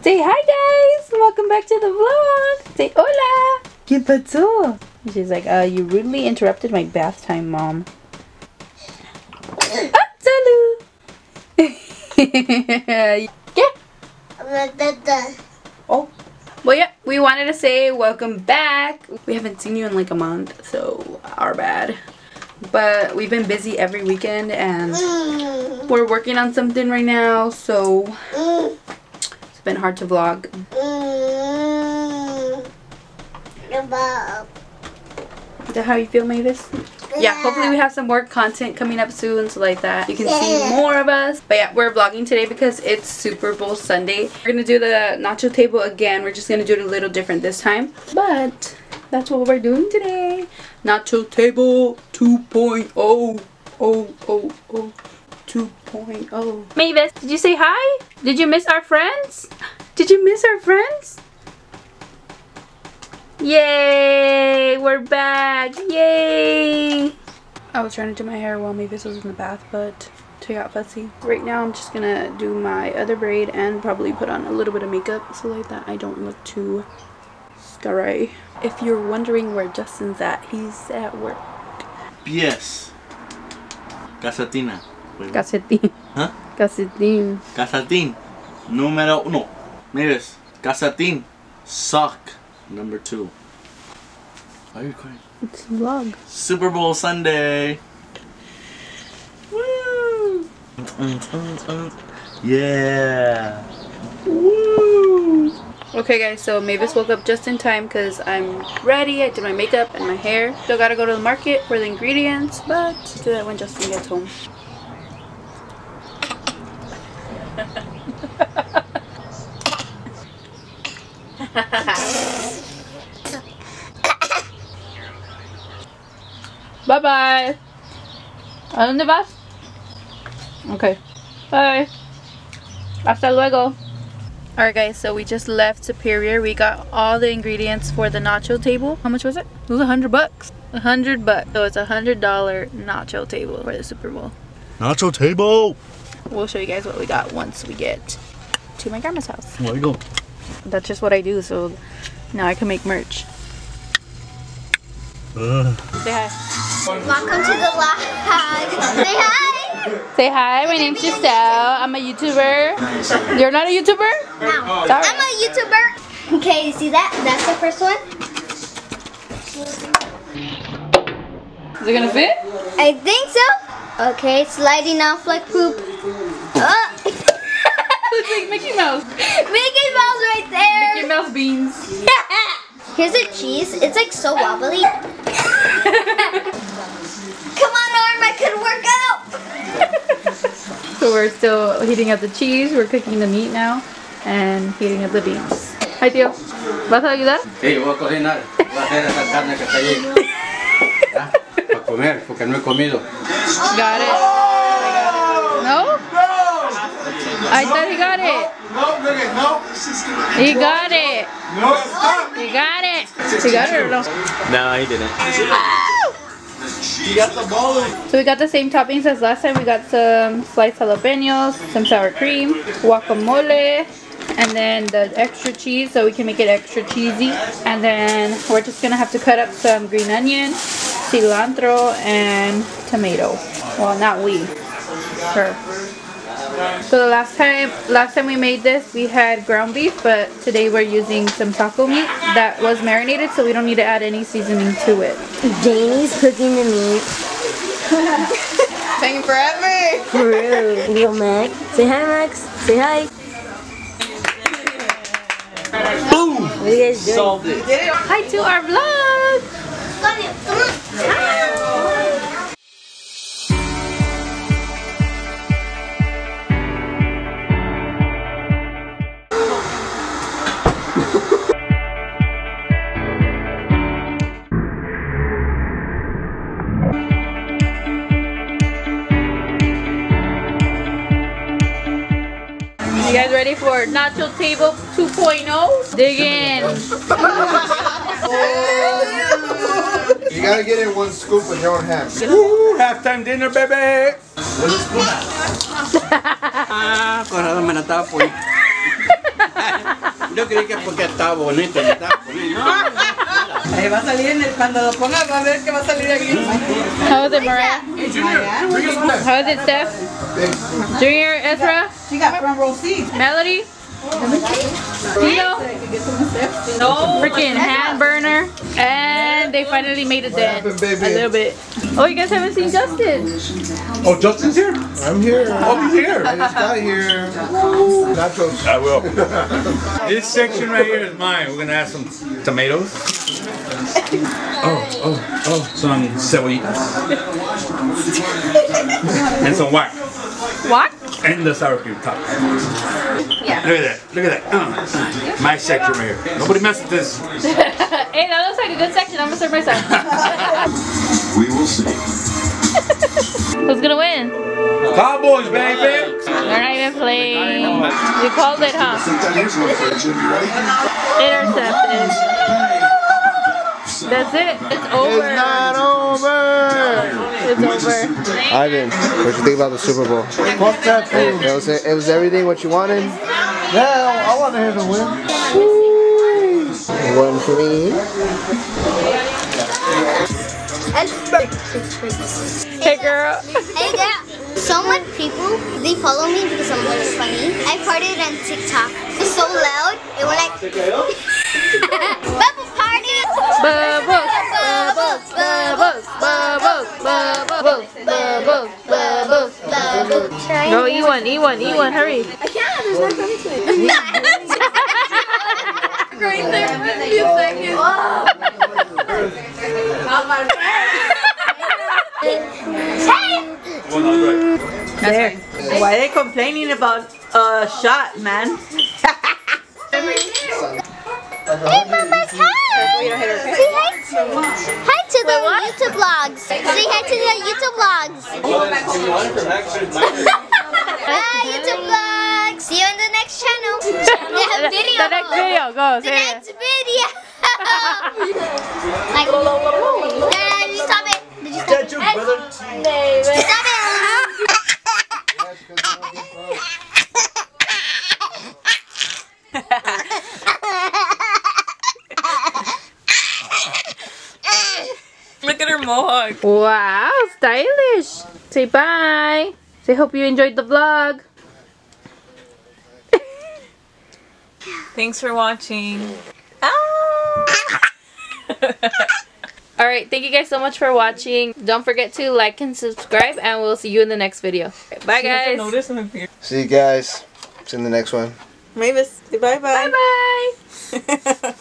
Say hi guys! Welcome back to the vlog! Say hola! ¿Qué pasó? She's like, you rudely interrupted my bath time, Mom. Ah, salud! ¿Qué? Oh. Well, yeah, we wanted to say welcome back. We haven't seen you in like a month, so our bad. But we've been busy every weekend and we're working on something right now, so it's been hard to vlog. Is that how you feel, Mavis? Yeah, hopefully we have some more content coming up soon so like that you can see more of us. But yeah, we're vlogging today because it's Super Bowl Sunday. We're gonna do the nacho table again. We're just gonna do it a little different this time, but that's what we're doing today. Nacho table 2.0. Oh, 2.0. Mavis, did you say hi? Did you miss our friends? Did you miss our friends? Yay! We're back! Yay! I was trying to do my hair while Mavis was in the bath, but she got fussy. Right now I'm just gonna do my other braid and probably put on a little bit of makeup so like that I don't look too scary. If you're wondering where Justin's at, he's at work. Yes. Casatina. Casetín. Huh? Casetín. Casatín. Número 1. Mavis. Casatín. Sock. Number 2. Why are you crying? It's a vlog. Super Bowl Sunday. Woo! Yeah. Woo! Okay guys, so Mavis woke up just in time because I'm ready. I did my makeup and my hair. Still gotta go to the market for the ingredients, but I'll do that when Justin gets home. Bye bye. ¿A dónde vas? Okay. Bye. Hasta luego. Alright guys, so we just left Superior. We got all the ingredients for the nacho table. How much was it? It was $100. $100. So it's $100 nacho table for the Super Bowl. Nacho table. We'll show you guys what we got once we get to my grandma's house. There you go. That's just what I do, so now I can make merch. Say hi. Welcome to the vlog. Say hi. Say hi, my name's Giselle. I'm a YouTuber. You're not a YouTuber? No. Sorry. I'm a YouTuber. Okay, you see that? That's the first one. Is it gonna fit? I think so. Okay, sliding off like poop. Looks like Mickey Mouse. Mickey Mouse right there. Mickey Mouse beans. Here's the cheese. It's like so wobbly. Come on, arm, I could work out. So we're still heating up the cheese. We're cooking the meat now and heating up the beans. Hi, tío. ¿Vas a ayudar? Sí, voy a cocinar. Voy a hacer esa carne que está ahí. ¿Ya? Para comer, porque no he comido. Got it. No? I thought he got it. No. He got it. No, stop. He got it. He got it or no? No, he didn't. You got the ball. So we got the same toppings as last time. We got some sliced jalapeños, some sour cream, guacamole, and then the extra cheese so we can make it extra cheesy. And then we're just gonna have to cut up some green onion, cilantro, and tomato. Well, not we. Her. So the last time we made this, we had ground beef, but today we're using some taco meat that was marinated, so we don't need to add any seasoning to it. Janie's cooking the meat. Taking forever. For real. Little Mac. Say hi, Max. Say hi. Boom! What are you guys doing? Solved it. Hi to our vlog. You guys ready for Nacho Table 2.0? Dig in. You gotta get in one scoop with your own hands. Woo, halftime dinner, baby. Con me la tapa. yo creí que porque estaba bonito. Estaba bonito. Ahí va a salir cuando lo ponga, va a ver que va a salir aquí. How is it, Mariah? How is it, Steph? Junior, Ezra? She got front row seats. Melody? Tino? No. Freaking hand burner. And they finally made it then. A little bit. Oh, you guys haven't seen Justin? Oh, Justin's here? I'm here. Oh, he's here. I just got here. Nachos. I will. This section right here is mine. We're gonna add some tomatoes. Some cebollitas. And some guac. What? And the sour cream top. Yeah. Look at that. Look at that. My section right here. Nobody mess with this. Hey, that looks like a good section. I'm gonna serve myself. We will see. Who's gonna win? Cowboys, baby. They're not even playing. You called it, huh? Intercepted. That's it. It's over. It's not over. It's over. Ivan, what you think about the Super Bowl? Fuck that food. It was everything what you wanted? Yeah, I want to hear the win. One for me. Hey, girl. Hey girl. So much people, they follow me because I'm really funny. I farted on TikTok. It's so loud. It was like bubble party. Bubbles, bubbles, bubbles, bubbles, bubbles, bubbles, bubbles, bubbles. Go, eat one, hurry. I can't, there's no coming to it. Right there for a few seconds. Not my There. Why are they complaining about a shot, man? Hey, Mama's hi! Say hi to the YouTube vlogs. Say hi to the YouTube vlogs. Bye, YouTube vlogs. See you in the next channel. The next video, go. The next video. Like, no, you stop it. Did you stop it? Stop it. Look at her mohawk. Wow, stylish. Say bye. Say hope you enjoyed the vlog. Thanks for watching. Alright, thank you guys so much for watching. Don't forget to like and subscribe, and we'll see you in the next video. Bye, guys. See you guys. See you in the next one. Mavis, say bye-bye. Bye-bye.